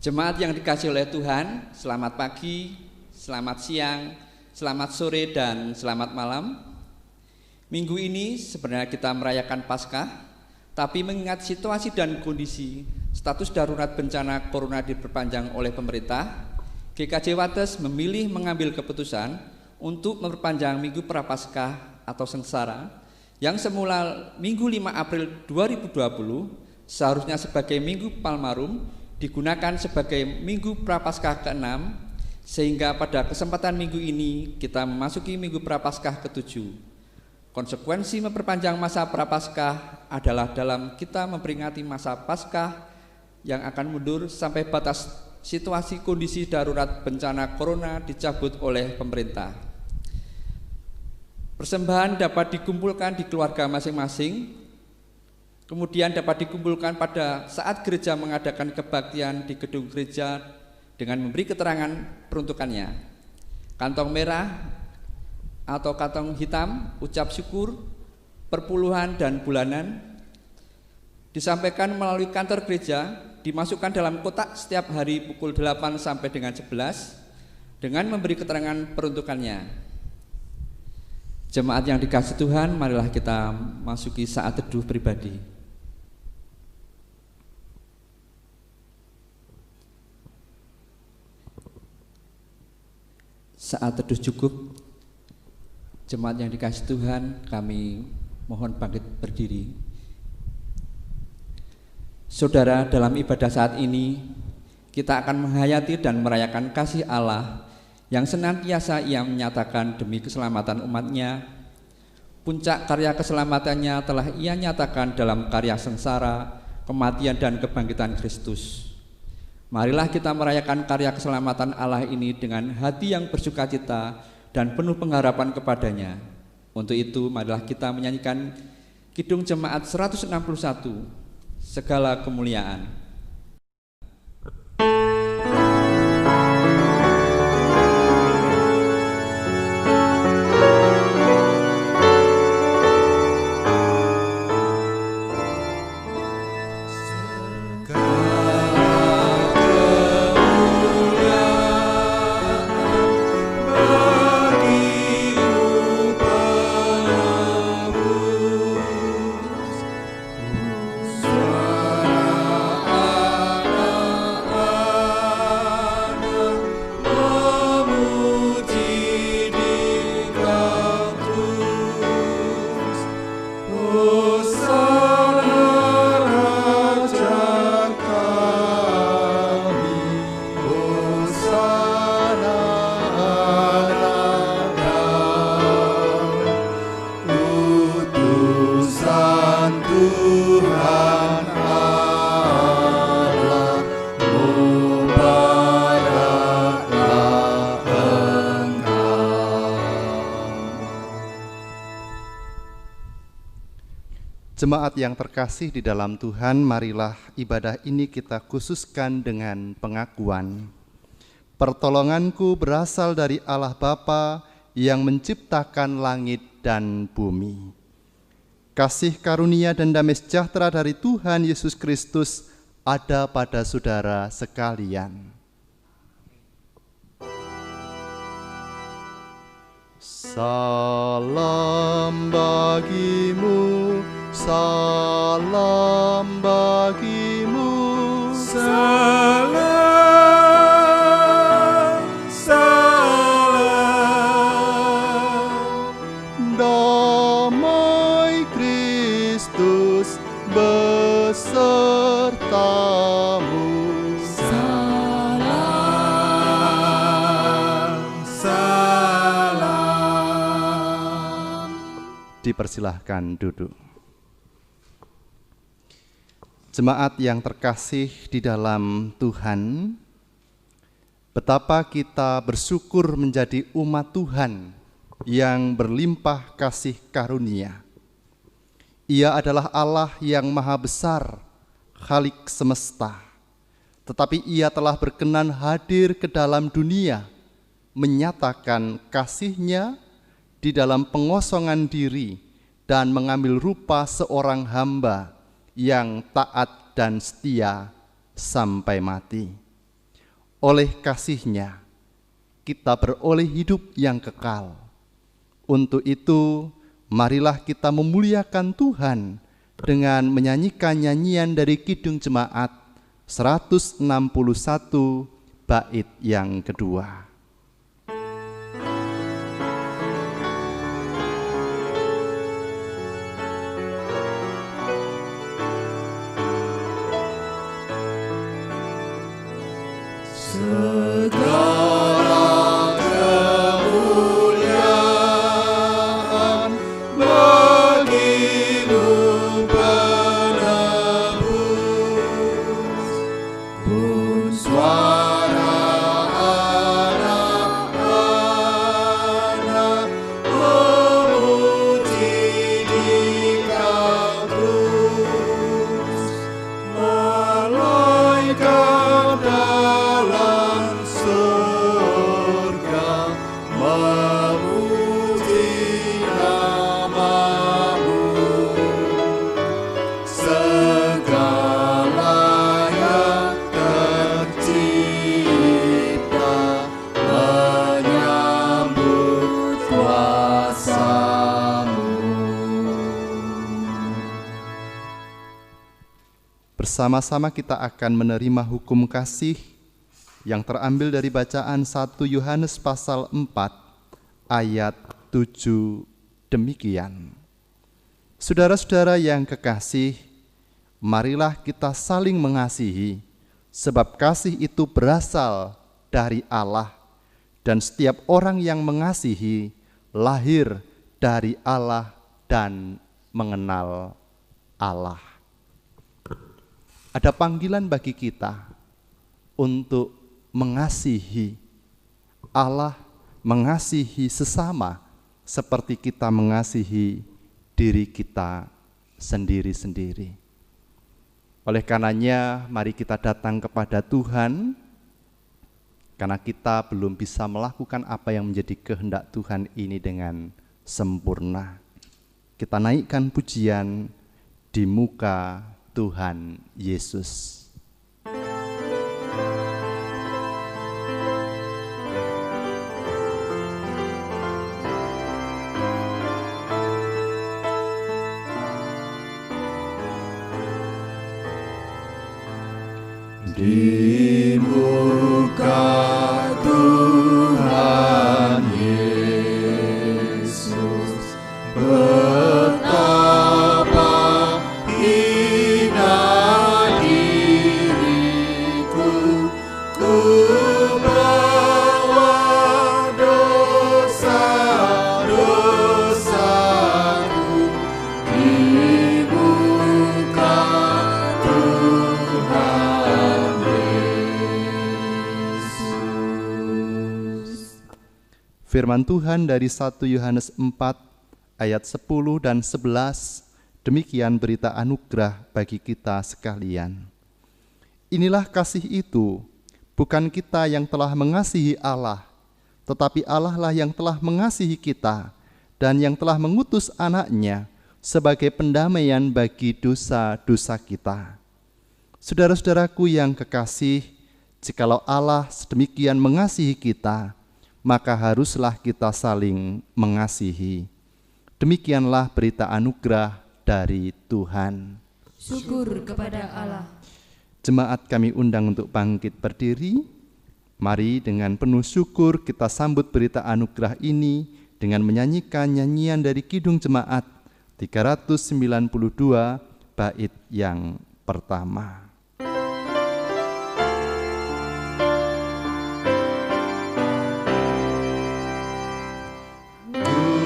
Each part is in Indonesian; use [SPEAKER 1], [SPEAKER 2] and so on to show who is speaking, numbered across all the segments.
[SPEAKER 1] Jemaat yang dikasihi oleh Tuhan, selamat pagi, selamat siang, selamat sore, dan selamat malam. Minggu ini sebenarnya kita merayakan Paskah, tapi mengingat situasi dan kondisi status darurat bencana corona diperpanjang oleh pemerintah, GKJ Wates memilih mengambil keputusan untuk memperpanjang Minggu Prapaskah atau Sengsara yang semula Minggu 5 April 2020 seharusnya sebagai Minggu Palmarum digunakan sebagai Minggu Prapaskah ke-6, sehingga pada kesempatan minggu ini kita memasuki Minggu Prapaskah ke-7. Konsekuensi memperpanjang masa Prapaskah adalah dalam kita memperingati masa Paskah yang akan mundur sampai batas situasi kondisi darurat bencana corona dicabut oleh pemerintah. Persembahan dapat dikumpulkan di keluarga masing-masing, kemudian dapat dikumpulkan pada saat gereja mengadakan kebaktian di gedung gereja dengan memberi keterangan peruntukannya. Kantong merah atau kantong hitam, ucap syukur, perpuluhan, dan bulanan disampaikan melalui kantor gereja, dimasukkan dalam kotak setiap hari pukul 8 sampai dengan 11 dengan memberi keterangan peruntukannya. Jemaat yang dikasihi Tuhan, marilah kita masuki saat teduh pribadi. Saat teduh cukup, jemaat yang dikasihi Tuhan, kami mohon bangkit berdiri. Saudara, dalam ibadah saat ini kita akan menghayati dan merayakan kasih Allah yang senantiasa Ia menyatakan demi keselamatan umatnya. Puncak karya keselamatannya telah Ia nyatakan dalam karya sengsara, kematian, dan kebangkitan Kristus. Marilah kita merayakan karya keselamatan Allah ini dengan hati yang bersukacita dan penuh pengharapan kepadanya. Untuk itu, marilah kita menyanyikan Kidung Jemaat 161, Segala Kemuliaan.
[SPEAKER 2] Jemaat yang terkasih di dalam Tuhan, marilah ibadah ini kita khususkan dengan pengakuan. Pertolonganku berasal dari Allah Bapa yang menciptakan langit dan bumi. Kasih karunia dan damai sejahtera dari Tuhan Yesus Kristus ada pada saudara sekalian. Salam bagimu, salam bagimu,
[SPEAKER 3] salam, salam.
[SPEAKER 2] Damai Kristus besertamu.
[SPEAKER 3] Salam, salam.
[SPEAKER 2] Dipersilahkan duduk. Jemaat yang terkasih di dalam Tuhan, betapa kita bersyukur menjadi umat Tuhan yang berlimpah kasih karunia. Ia adalah Allah yang maha besar, Khalik semesta, tetapi Ia telah berkenan hadir ke dalam dunia, menyatakan kasih-Nya di dalam pengosongan diri dan mengambil rupa seorang hamba yang taat dan setia sampai mati. Oleh kasih-Nya, kita beroleh hidup yang kekal. Untuk itu, marilah kita memuliakan Tuhan dengan menyanyikan nyanyian dari Kidung Jemaat 161 bait yang kedua.
[SPEAKER 3] Segala kemuliaan bagimu penebus, pun suara anak-anak memuji Dikau terus, malaikat dalam surga memuji nama-Mu, segala yang tercipta menyambut kuasa-Mu.
[SPEAKER 2] Bersama-sama kita akan menerima hukum kasih yang terambil dari bacaan 1 Yohanes pasal 4 ayat 7 demikian. Saudara-saudara yang kekasih, marilah kita saling mengasihi, sebab kasih itu berasal dari Allah, dan setiap orang yang mengasihi lahir dari Allah dan mengenal Allah. Ada panggilan bagi kita untuk mengasihi Allah, mengasihi sesama seperti kita mengasihi diri kita sendiri-sendiri. Oleh karenanya, mari kita datang kepada Tuhan, karena kita belum bisa melakukan apa yang menjadi kehendak Tuhan ini dengan sempurna. Kita naikkan pujian di muka Tuhan Yesus.
[SPEAKER 3] Di muka Tuhan Yesus, betapa hina diriku, ku bawa dosa-dosaku di muka Tuhan.
[SPEAKER 2] Firman Tuhan dari 1 Yohanes 4 ayat 10 dan 11, demikian berita anugerah bagi kita sekalian. Inilah kasih itu, bukan kita yang telah mengasihi Allah, tetapi Allah lah yang telah mengasihi kita dan yang telah mengutus anaknya sebagai pendamaian bagi dosa-dosa kita. Saudara-saudaraku yang kekasih, jikalau Allah sedemikian mengasihi kita, maka haruslah kita saling mengasihi. Demikianlah berita anugerah dari Tuhan.
[SPEAKER 4] Syukur kepada Allah.
[SPEAKER 2] Jemaat kami undang untuk bangkit berdiri. Mari dengan penuh syukur kita sambut berita anugerah ini dengan menyanyikan nyanyian dari Kidung Jemaat 392 bait yang pertama.
[SPEAKER 3] Aku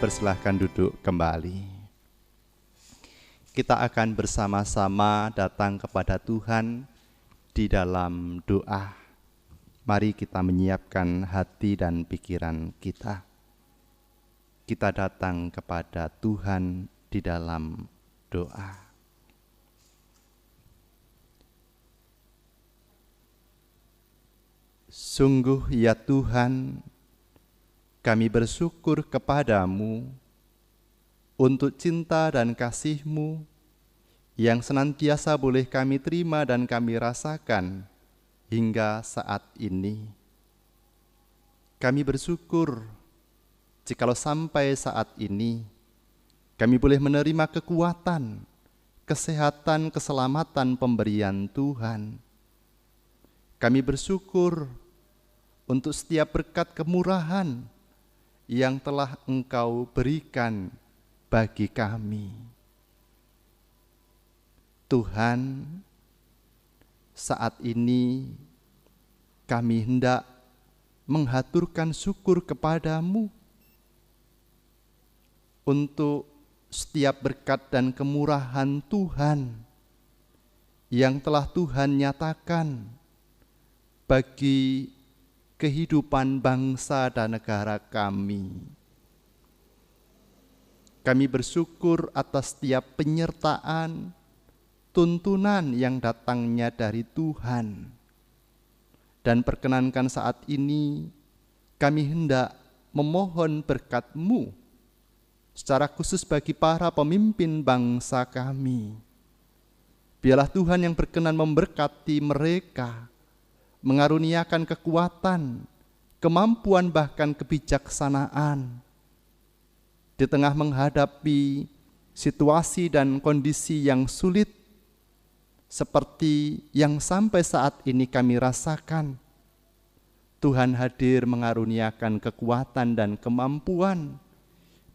[SPEAKER 2] dipersilahkan duduk kembali. Kita akan bersama-sama datang kepada Tuhan di dalam doa. Mari kita menyiapkan hati dan pikiran kita. Kita datang kepada Tuhan di dalam doa. Sungguh ya Tuhan, kami bersyukur kepadamu untuk cinta dan kasih-Mu yang senantiasa boleh kami terima dan kami rasakan hingga saat ini. Kami bersyukur jikalau sampai saat ini kami boleh menerima kekuatan, kesehatan, keselamatan pemberian Tuhan. Kami bersyukur untuk setiap berkat kemurahan yang telah Engkau berikan bagi kami. Tuhan, saat ini kami hendak menghaturkan syukur kepadamu untuk setiap berkat dan kemurahan Tuhan yang telah Tuhan nyatakan bagi kehidupan bangsa dan negara kami. Kami bersyukur atas setiap penyertaan, tuntunan yang datangnya dari Tuhan. Dan perkenankan saat ini kami hendak memohon berkat-Mu secara khusus bagi para pemimpin bangsa kami. Biarlah Tuhan yang berkenan memberkati mereka, mengaruniakan kekuatan, kemampuan bahkan kebijaksanaan di tengah menghadapi situasi dan kondisi yang sulit seperti yang sampai saat ini kami rasakan. Tuhan hadir mengaruniakan kekuatan dan kemampuan.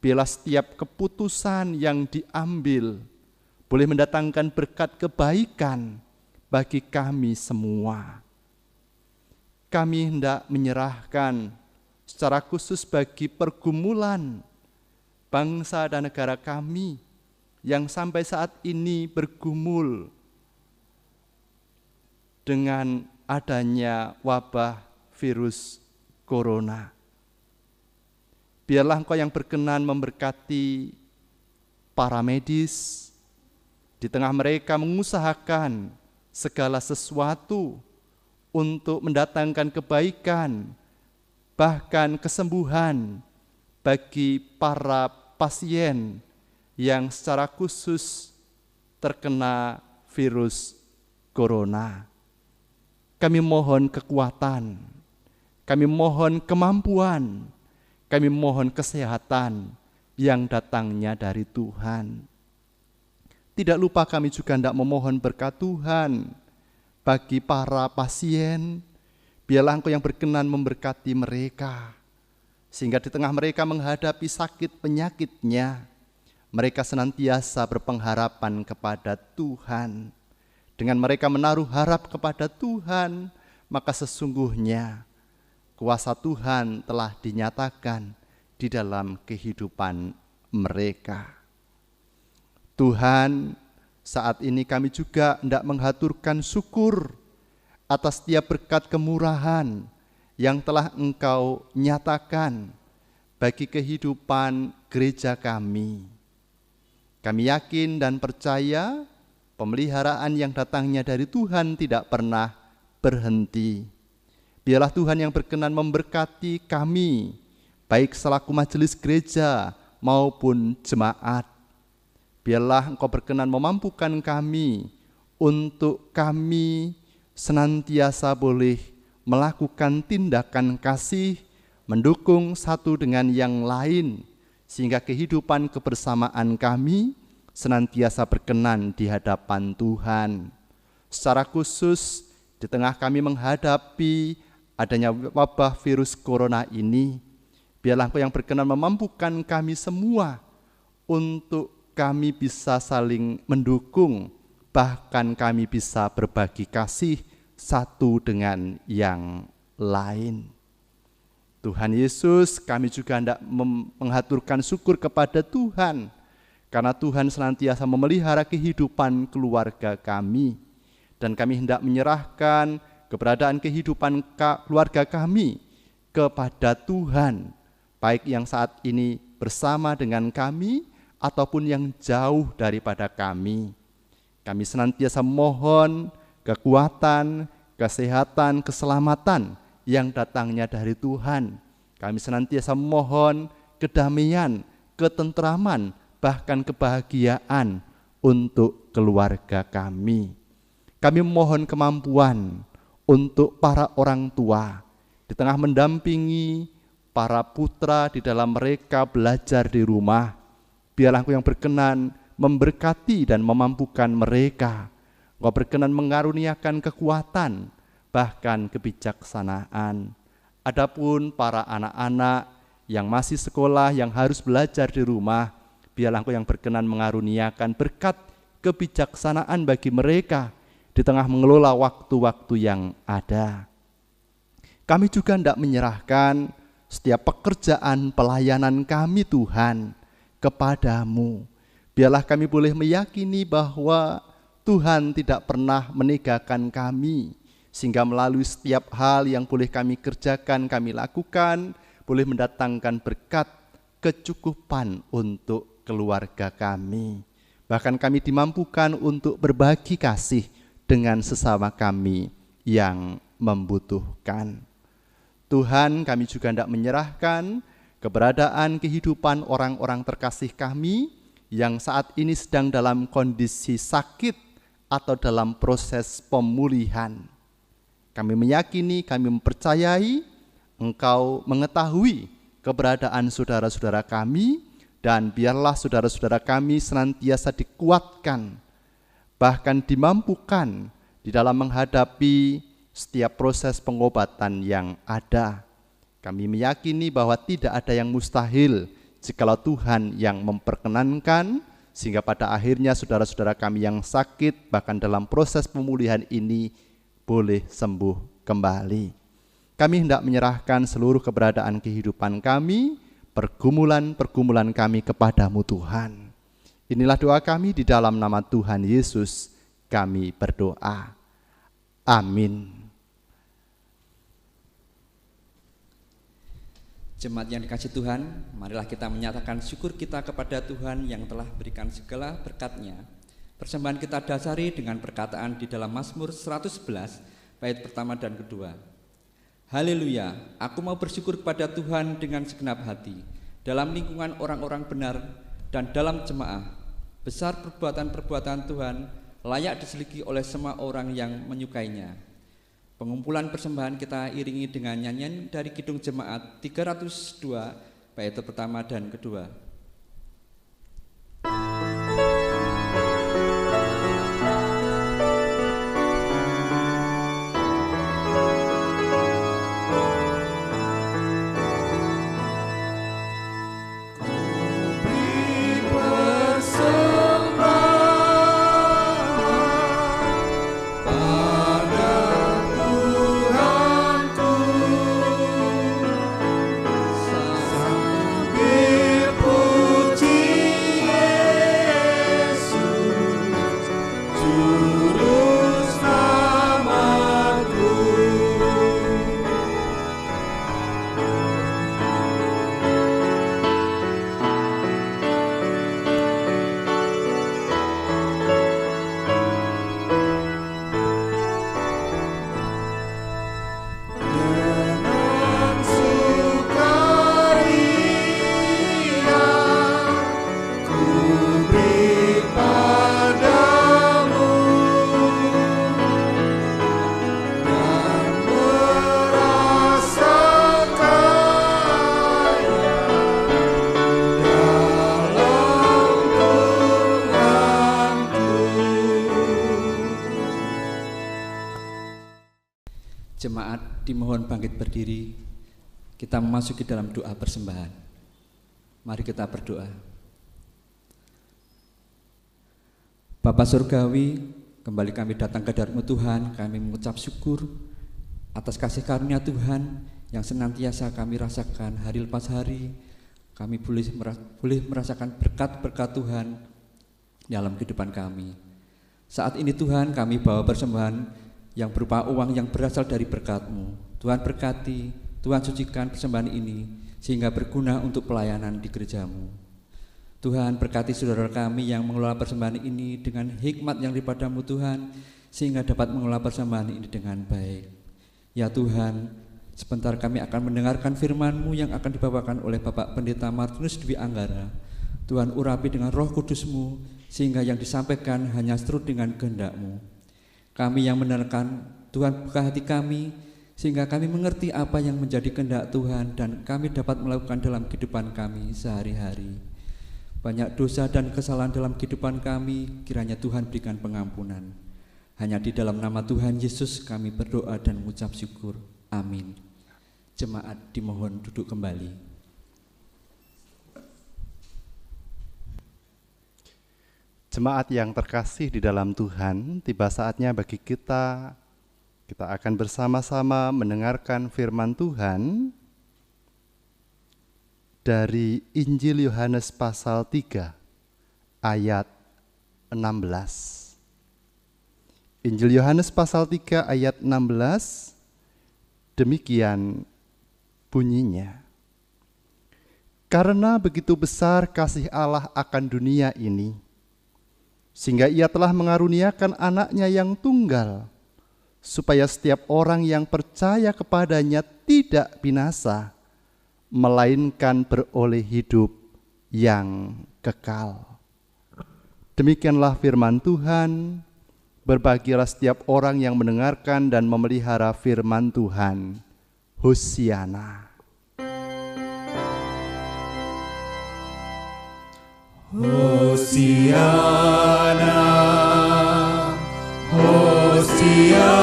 [SPEAKER 2] Biarlah setiap keputusan yang diambil boleh mendatangkan berkat kebaikan bagi kami semua. Kami hendak menyerahkan secara khusus bagi pergumulan bangsa dan negara kami yang sampai saat ini bergumul dengan adanya wabah virus corona. Biarlah Engkau yang berkenan memberkati para medis, di tengah mereka mengusahakan segala sesuatu untuk mendatangkan kebaikan, bahkan kesembuhan bagi para pasien yang secara khusus terkena virus corona. Kami mohon kekuatan, kami mohon kemampuan, kami mohon kesehatan yang datangnya dari Tuhan. Tidak lupa kami juga hendak memohon berkat Tuhan bagi para pasien. Biarlah Engkau yang berkenan memberkati mereka, sehingga di tengah mereka menghadapi sakit penyakitnya, mereka senantiasa berpengharapan kepada Tuhan. Dengan mereka menaruh harap kepada Tuhan, maka sesungguhnya kuasa Tuhan telah dinyatakan di dalam kehidupan mereka. Tuhan, saat ini kami juga hendak menghaturkan syukur atas setiap berkat kemurahan yang telah Engkau nyatakan bagi kehidupan gereja kami. Kami yakin dan percaya pemeliharaan yang datangnya dari Tuhan tidak pernah berhenti. Biarlah Tuhan yang berkenan memberkati kami, baik selaku majelis gereja maupun jemaat. Biarlah Engkau berkenan memampukan kami untuk kami senantiasa boleh melakukan tindakan kasih, mendukung satu dengan yang lain, sehingga kehidupan kebersamaan kami senantiasa berkenan di hadapan Tuhan. Secara khusus di tengah kami menghadapi adanya wabah virus corona ini, biarlah Engkau yang berkenan memampukan kami semua untuk kami bisa saling mendukung, bahkan kami bisa berbagi kasih satu dengan yang lain. Tuhan Yesus, kami juga hendak menghaturkan syukur kepada Tuhan, karena Tuhan senantiasa memelihara kehidupan keluarga kami. Dan kami hendak menyerahkan keberadaan kehidupan keluarga kami kepada Tuhan, baik yang saat ini bersama dengan kami, ataupun yang jauh daripada kami. Kami senantiasa mohon kekuatan, kesehatan, keselamatan yang datangnya dari Tuhan. Kami senantiasa mohon kedamaian, ketentraman, bahkan kebahagiaan untuk keluarga kami. Kami mohon kemampuan untuk para orang tua di tengah mendampingi para putra di dalam mereka belajar di rumah. Biarlah Engkau yang berkenan memberkati dan memampukan mereka. Engkau berkenan mengaruniakan kekuatan, bahkan kebijaksanaan. Adapun para anak-anak yang masih sekolah, yang harus belajar di rumah, biarlah Engkau yang berkenan mengaruniakan berkat kebijaksanaan bagi mereka di tengah mengelola waktu-waktu yang ada. Kami juga hendak menyerahkan setiap pekerjaan pelayanan kami Tuhan kepadamu. Biarlah kami boleh meyakini bahwa Tuhan tidak pernah meninggalkan kami, sehingga melalui setiap hal yang boleh kami kerjakan, kami lakukan, boleh mendatangkan berkat kecukupan untuk keluarga kami. Bahkan kami dimampukan untuk berbagi kasih dengan sesama kami yang membutuhkan. Tuhan, kami juga hendak menyerahkan keberadaan kehidupan orang-orang terkasih kami yang saat ini sedang dalam kondisi sakit atau dalam proses pemulihan. Kami meyakini, kami mempercayai Engkau mengetahui keberadaan saudara-saudara kami, dan biarlah saudara-saudara kami senantiasa dikuatkan, bahkan dimampukan di dalam menghadapi setiap proses pengobatan yang ada. Kami meyakini bahwa tidak ada yang mustahil jikalau Tuhan yang memperkenankan, sehingga pada akhirnya saudara-saudara kami yang sakit bahkan dalam proses pemulihan ini boleh sembuh kembali. Kami hendak menyerahkan seluruh keberadaan kehidupan kami, pergumulan-pergumulan kami kepadamu Tuhan. Inilah doa kami di dalam nama Tuhan Yesus kami berdoa. Amin.
[SPEAKER 1] Jemaat yang dikasihi Tuhan, marilah kita menyatakan syukur kita kepada Tuhan yang telah berikan segala berkat-Nya. Persembahan kita dasari dengan perkataan di dalam Mazmur 111 bait pertama dan kedua. Haleluya, aku mau bersyukur kepada Tuhan dengan segenap hati, dalam lingkungan orang-orang benar dan dalam jemaah. Besar perbuatan-perbuatan Tuhan, layak diselidiki oleh semua orang yang menyukainya. Pengumpulan persembahan kita iringi dengan nyanyian dari Kidung Jemaat 302 bait pertama dan kedua. Jemaat dimohon bangkit berdiri, kita memasuki dalam doa persembahan. Mari kita berdoa. Bapa Surgawi, kembali kami datang ke hadirat-Mu Tuhan, kami mengucap syukur atas kasih karunia Tuhan yang senantiasa kami rasakan hari lepas hari. Kami boleh merasakan berkat-berkat Tuhan dalam kehidupan kami. Saat ini Tuhan, kami bawa persembahan yang berupa uang yang berasal dari berkat-Mu. Tuhan berkati, Tuhan sucikan persembahan ini sehingga berguna untuk pelayanan di gereja-Mu. Tuhan berkati saudara kami yang mengelola persembahan ini dengan hikmat yang daripada-Mu Tuhan, sehingga dapat mengelola persembahan ini dengan baik. Ya Tuhan, sebentar kami akan mendengarkan firman-Mu yang akan dibawakan oleh Bapak Pendeta Martinus Dwi Anggara. Tuhan urapi dengan Roh Kudus-Mu, sehingga yang disampaikan hanya seturut dengan kehendak-Mu. Kami yang mendengarkan, Tuhan buka hati kami, sehingga kami mengerti apa yang menjadi kehendak Tuhan dan kami dapat melakukan dalam kehidupan kami sehari-hari. Banyak dosa dan kesalahan dalam kehidupan kami, kiranya Tuhan berikan pengampunan. Hanya di dalam nama Tuhan Yesus kami berdoa dan mengucap syukur. Amin. Jemaat dimohon duduk kembali.
[SPEAKER 2] Jemaat yang terkasih di dalam Tuhan, tiba saatnya bagi kita akan bersama-sama mendengarkan firman Tuhan dari Injil Yohanes pasal 3 ayat 16. Injil Yohanes pasal 3 ayat 16, demikian bunyinya. Karena begitu besar kasih Allah akan dunia ini, sehingga Ia telah mengaruniakan anaknya yang tunggal, supaya setiap orang yang percaya kepadanya tidak binasa, melainkan beroleh hidup yang kekal. Demikianlah firman Tuhan. Berbahagialah setiap orang yang mendengarkan dan memelihara firman Tuhan. Hosiana.
[SPEAKER 3] Hosiana, Hosiana,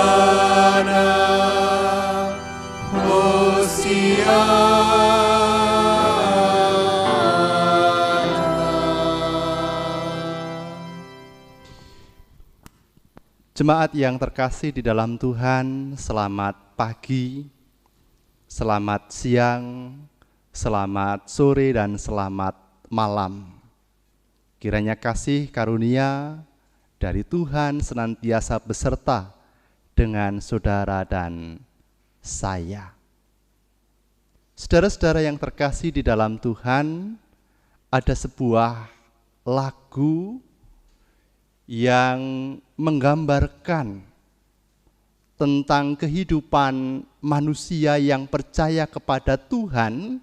[SPEAKER 3] Hosiana.
[SPEAKER 2] Jemaat yang terkasih di dalam Tuhan, selamat pagi, selamat siang, selamat sore, dan selamat malam. Kiranya kasih karunia dari Tuhan senantiasa beserta dengan saudara dan saya. Saudara-saudara yang terkasih di dalam Tuhan, ada sebuah lagu yang menggambarkan tentang kehidupan manusia yang percaya kepada Tuhan,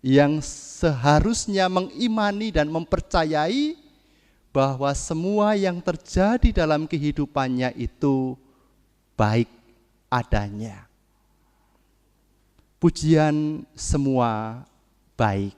[SPEAKER 2] yang seharusnya mengimani dan mempercayai bahwa semua yang terjadi dalam kehidupannya itu baik adanya. Pujian semua baik.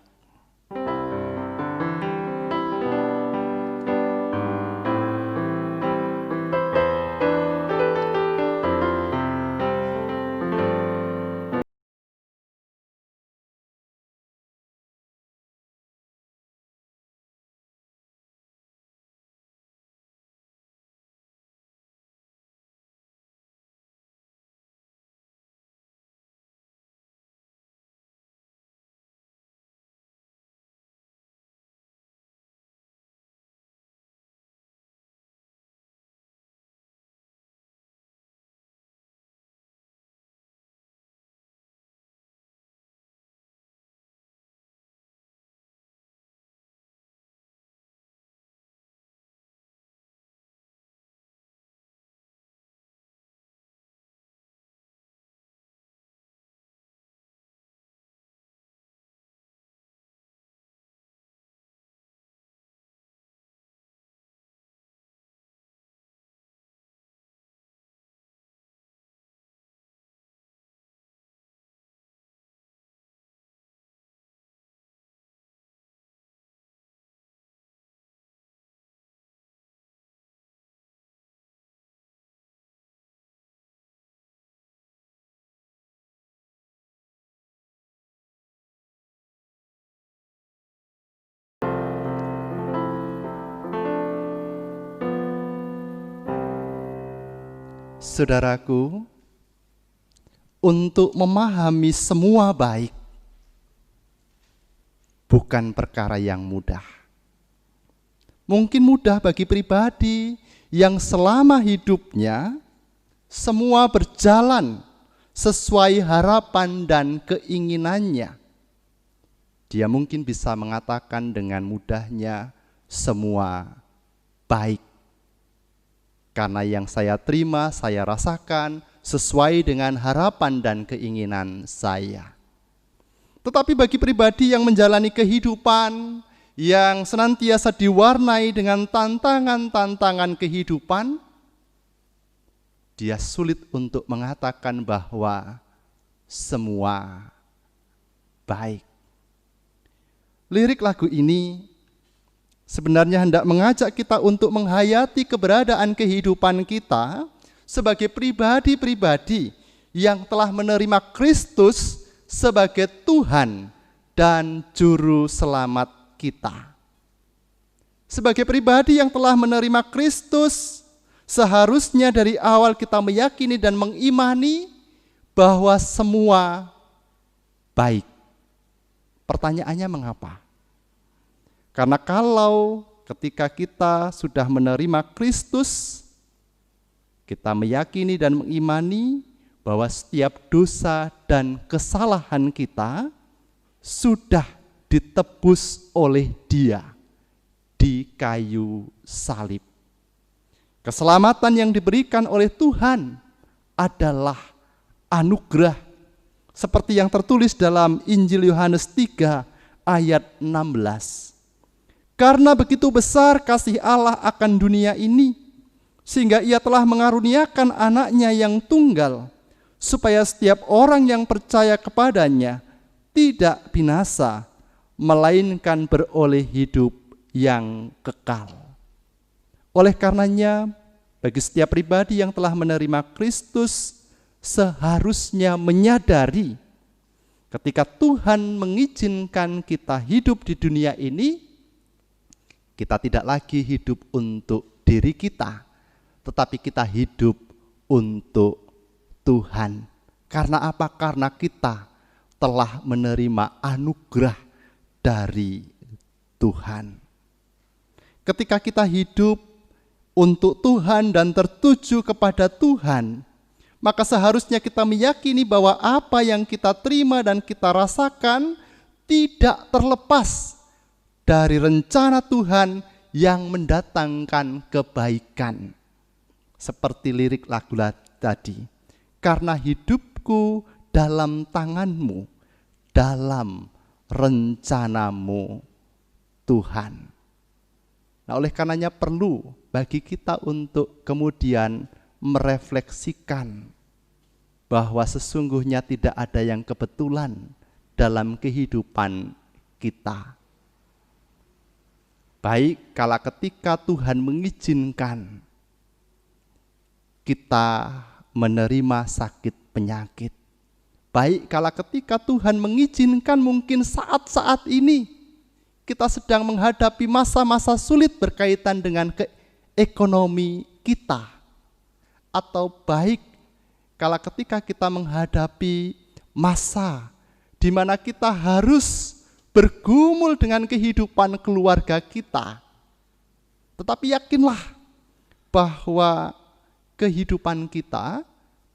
[SPEAKER 2] Saudaraku, untuk memahami semua baik bukan perkara yang mudah. Mungkin mudah bagi pribadi yang selama hidupnya semua berjalan sesuai harapan dan keinginannya. Dia mungkin bisa mengatakan dengan mudahnya semua baik. Karena yang saya terima, saya rasakan sesuai dengan harapan dan keinginan saya. Tetapi bagi pribadi yang menjalani kehidupan yang senantiasa diwarnai dengan tantangan-tantangan kehidupan, dia sulit untuk mengatakan bahwa semua baik. Lirik lagu ini sebenarnya hendak mengajak kita untuk menghayati keberadaan kehidupan kita sebagai pribadi-pribadi yang telah menerima Kristus sebagai Tuhan dan Juru Selamat kita. Sebagai pribadi yang telah menerima Kristus, seharusnya dari awal kita meyakini dan mengimani bahwa semua baik. Pertanyaannya mengapa? Karena kalau ketika kita sudah menerima Kristus, kita meyakini dan mengimani bahwa setiap dosa dan kesalahan kita sudah ditebus oleh Dia di kayu salib. Keselamatan yang diberikan oleh Tuhan adalah anugerah, seperti yang tertulis dalam Injil Yohanes 3 ayat 16. Karena begitu besar kasih Allah akan dunia ini, sehingga Ia telah mengaruniakan anaknya yang tunggal, supaya setiap orang yang percaya kepadanya tidak binasa, melainkan beroleh hidup yang kekal. Oleh karenanya, bagi setiap pribadi yang telah menerima Kristus, seharusnya menyadari ketika Tuhan mengizinkan kita hidup di dunia ini, kita tidak lagi hidup untuk diri kita, tetapi kita hidup untuk Tuhan. Karena apa? Karena kita telah menerima anugerah dari Tuhan. Ketika kita hidup untuk Tuhan dan tertuju kepada Tuhan, maka seharusnya kita meyakini bahwa apa yang kita terima dan kita rasakan tidak terlepas dari rencana Tuhan yang mendatangkan kebaikan. Seperti lirik lagu tadi, karena hidupku dalam tangan-Mu, dalam rencanamu Tuhan. Nah, oleh karenanya perlu bagi kita untuk kemudian merefleksikan bahwa sesungguhnya tidak ada yang kebetulan dalam kehidupan kita. Baik kala ketika Tuhan mengizinkan kita menerima sakit penyakit. Baik kala ketika Tuhan mengizinkan mungkin saat-saat ini kita sedang menghadapi masa-masa sulit berkaitan dengan ekonomi kita. Atau baik kala ketika kita menghadapi masa di mana kita harus bergumul dengan kehidupan keluarga kita. Tetapi yakinlah bahwa kehidupan kita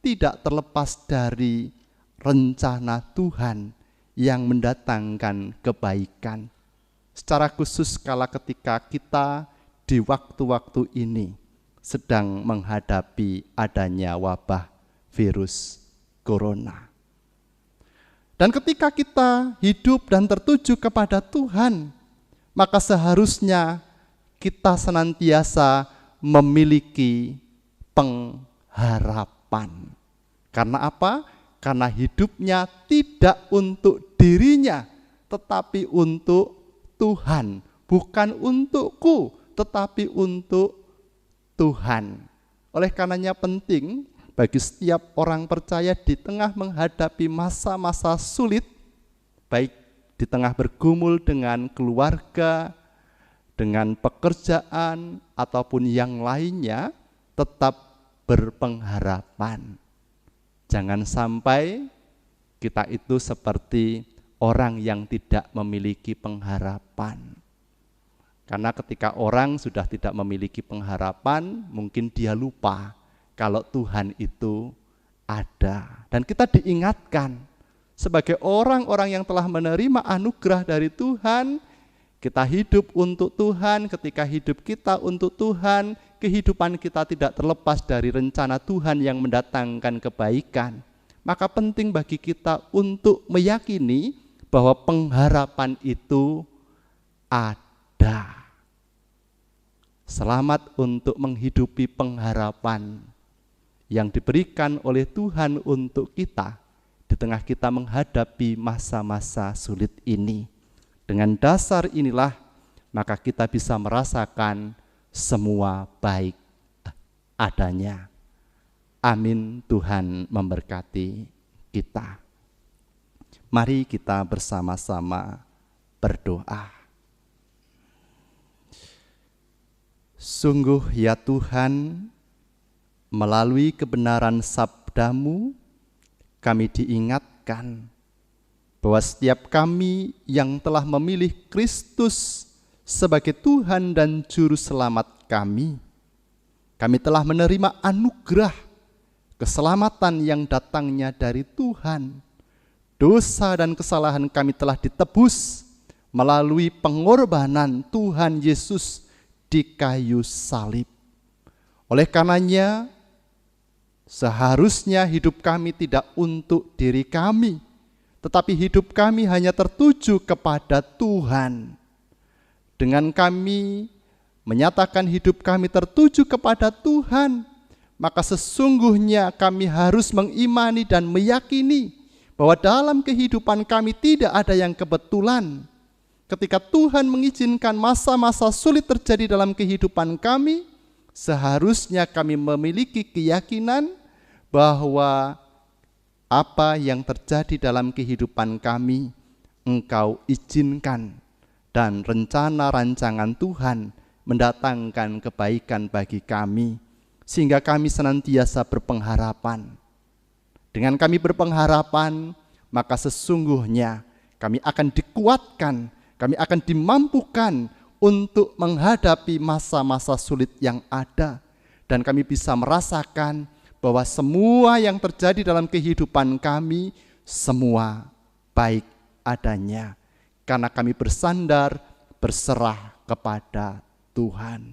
[SPEAKER 2] tidak terlepas dari rencana Tuhan yang mendatangkan kebaikan. Secara khusus kala ketika kita di waktu-waktu ini sedang menghadapi adanya wabah virus corona. Dan ketika kita hidup dan tertuju kepada Tuhan, maka seharusnya kita senantiasa memiliki pengharapan. Karena apa? Karena hidupnya tidak untuk dirinya, tetapi untuk Tuhan. Bukan untukku, tetapi untuk Tuhan. Oleh karenanya penting bagi setiap orang percaya di tengah menghadapi masa-masa sulit, baik di tengah bergumul dengan keluarga, dengan pekerjaan, ataupun yang lainnya, tetap berpengharapan. Jangan sampai kita itu seperti orang yang tidak memiliki pengharapan. Karena ketika orang sudah tidak memiliki pengharapan, mungkin dia lupa kalau Tuhan itu ada. Dan kita diingatkan sebagai orang-orang yang telah menerima anugerah dari Tuhan, kita hidup untuk Tuhan. Ketika hidup kita untuk Tuhan, kehidupan kita tidak terlepas dari rencana Tuhan yang mendatangkan kebaikan. Maka penting bagi kita untuk meyakini bahwa pengharapan itu ada. Selamat untuk menghidupi pengharapan yang diberikan oleh Tuhan untuk kita di tengah kita menghadapi masa-masa sulit ini. Dengan dasar inilah maka kita bisa merasakan semua baik adanya. Amin. Tuhan memberkati kita. Mari kita bersama-sama berdoa. Sungguh ya Tuhan, melalui kebenaran sabda-Mu, kami diingatkan bahwa setiap kami yang telah memilih Kristus sebagai Tuhan dan Juru Selamat kami telah menerima anugerah keselamatan yang datangnya dari Tuhan. Dosa dan kesalahan kami telah ditebus melalui pengorbanan Tuhan Yesus di kayu salib. Oleh karenanya, seharusnya hidup kami tidak untuk diri kami, tetapi hidup kami hanya tertuju kepada Tuhan. Dengan kami menyatakan hidup kami tertuju kepada Tuhan, maka sesungguhnya kami harus mengimani dan meyakini bahwa dalam kehidupan kami tidak ada yang kebetulan. Ketika Tuhan mengizinkan masa-masa sulit terjadi dalam kehidupan kami, seharusnya kami memiliki keyakinan bahwa apa yang terjadi dalam kehidupan kami, Engkau izinkan, dan rencana rancangan Tuhan mendatangkan kebaikan bagi kami, sehingga kami senantiasa berpengharapan. Dengan kami berpengharapan, maka sesungguhnya kami akan dikuatkan, kami akan dimampukan untuk menghadapi masa-masa sulit yang ada. Dan kami bisa merasakan bahwa semua yang terjadi dalam kehidupan kami, semua baik adanya. Karena kami bersandar, berserah kepada Tuhan.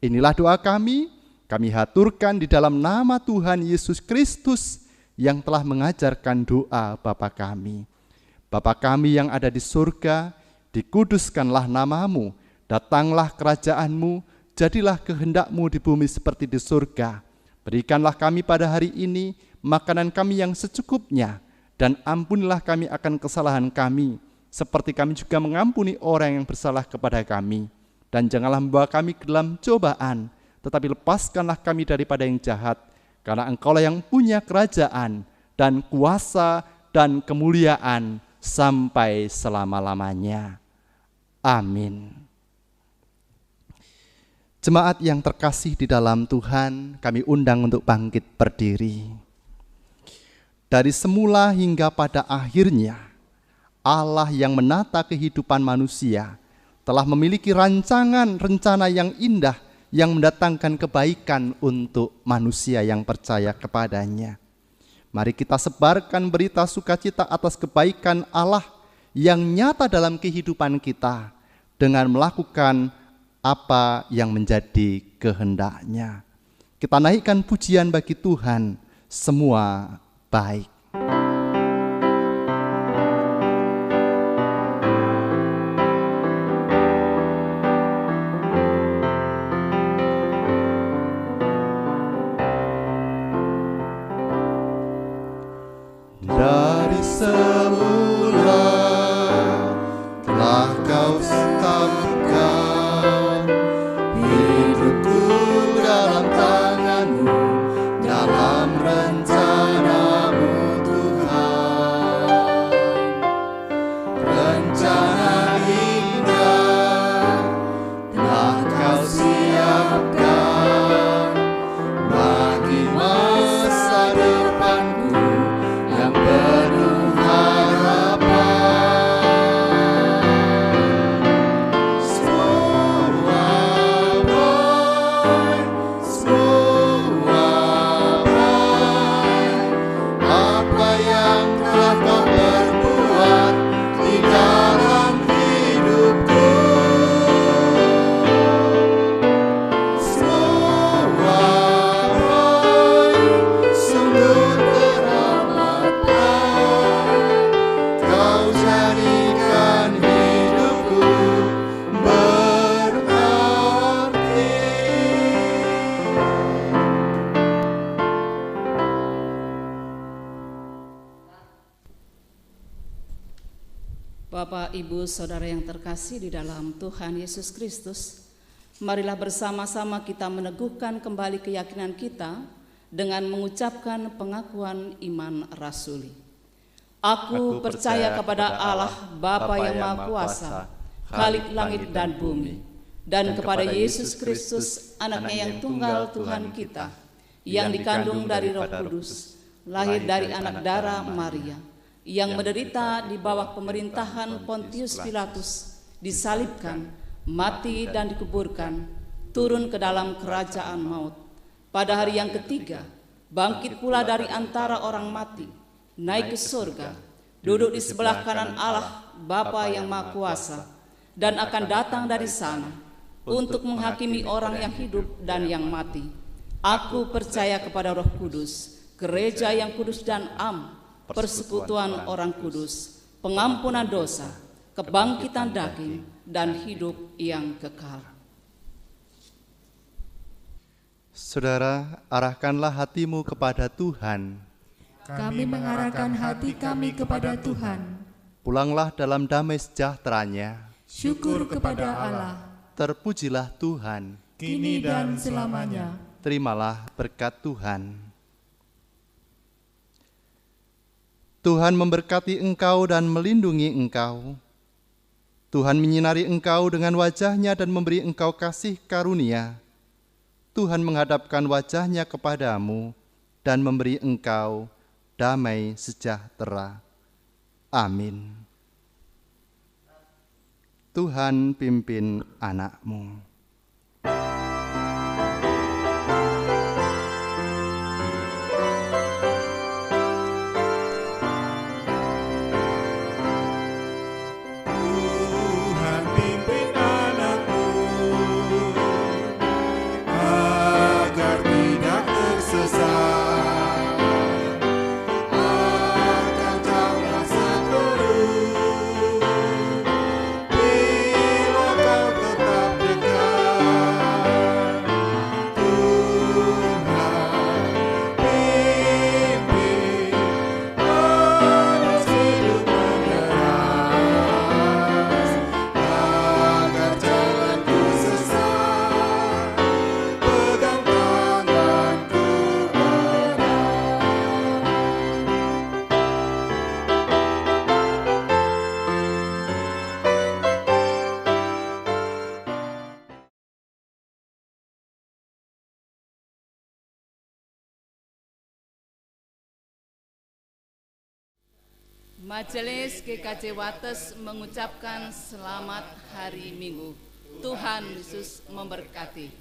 [SPEAKER 2] Inilah doa kami haturkan di dalam nama Tuhan Yesus Kristus yang telah mengajarkan doa Bapa kami. Bapa kami yang ada di surga, dikuduskanlah nama-Mu, datanglah kerajaan-Mu, jadilah kehendak-Mu di bumi seperti di surga. Berikanlah kami pada hari ini makanan kami yang secukupnya, dan ampunilah kami akan kesalahan kami, seperti kami juga mengampuni orang yang bersalah kepada kami. Dan janganlah membawa kami ke dalam cobaan, tetapi lepaskanlah kami daripada yang jahat, karena Engkaulah yang punya kerajaan dan kuasa dan kemuliaan sampai selama-lamanya. Amin. Jemaat yang terkasih di dalam Tuhan, kami undang untuk bangkit berdiri. Dari semula hingga pada akhirnya, Allah yang menata kehidupan manusia telah memiliki rancangan rencana yang indah yang mendatangkan kebaikan untuk manusia yang percaya kepadanya. Mari kita sebarkan berita sukacita atas kebaikan Allah yang nyata dalam kehidupan kita dengan melakukan apa yang menjadi kehendak-Nya. Kita naikkan pujian bagi Tuhan, semua baik. Dari semula telah Kau tetapkan hidupku dalam tangan-Mu, dalam rencana-Mu. menjadikan hidupku berarti.
[SPEAKER 5] Bapak, Ibu, Saudara yang terkasih di dalam Tuhan Yesus Kristus, marilah bersama-sama kita meneguhkan kembali keyakinan kita dengan mengucapkan pengakuan iman rasuli. Aku percaya kepada Allah, Bapa yang Maha Kuasa, Khalik langit dan bumi, dan kepada Yesus Kristus, Anaknya yang tunggal Tuhan kita, yang dikandung dari Roh Kudus, lahir dari anak darah Maria, yang menderita di bawah pemerintahan Pontius Pilatus, disalibkan, mati dan dikuburkan, turun ke dalam kerajaan maut. Pada hari yang ketiga, bangkit pula dari antara orang mati, naik ke surga, duduk di sebelah kanan Allah Bapa yang Maha Kuasa, dan akan datang dari sana untuk menghakimi orang yang hidup dan yang mati. Aku percaya kepada Roh Kudus, gereja yang kudus dan am, persekutuan orang kudus, pengampunan dosa, kebangkitan daging, dan hidup yang kekal.
[SPEAKER 2] Saudara, arahkanlah hatimu kepada Tuhan.
[SPEAKER 4] Kami mengarahkan hati kami kepada Tuhan.
[SPEAKER 2] Pulanglah dalam damai sejahtera-Nya.
[SPEAKER 4] Syukur kepada Allah.
[SPEAKER 2] Terpujilah Tuhan.
[SPEAKER 3] kini dan selamanya.
[SPEAKER 2] Terimalah berkat Tuhan. Tuhan memberkati engkau dan melindungi engkau. Tuhan menyinari engkau dengan wajah-Nya dan memberi engkau kasih karunia. Tuhan menghadapkan wajah-Nya kepadamu dan memberi engkau damai sejahtera. Amin. Tuhan pimpin anakmu.
[SPEAKER 5] Majelis GKJ Wates mengucapkan selamat hari Minggu. Tuhan Yesus memberkati.